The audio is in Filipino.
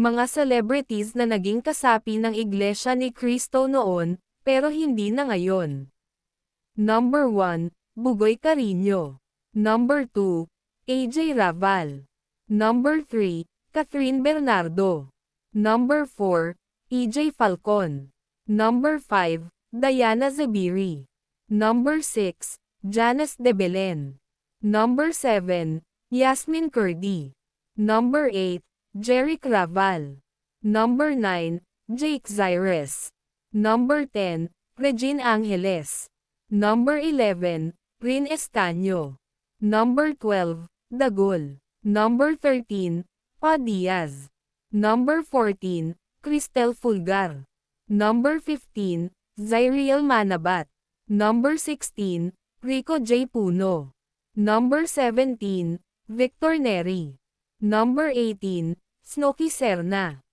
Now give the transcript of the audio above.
Mga celebrities na naging kasapi ng Iglesia ni Cristo noon, pero hindi na ngayon. Number 1, Bugoy Carino. Number 2, AJ Raval. Number 3, Catherine Bernardo. Number 4, EJ Falcon. Number 5, Diana Zubiri. Number 6, Janice De Belen. Number 7, Yasmin Curdy. Number 8, Jeric Raval. Number 9, Jake Zires. Number 10, Regine Angeles. Number 11, Rin Estaño. Number 12, Dagul. Number 13, Pa Diaz. Number 14, Cristel Fulgar. Number 15, Zyriel Manabat. Number 16, Rico J. Puno. Number 17, Victor Neri. Number 18, Snooki Serna.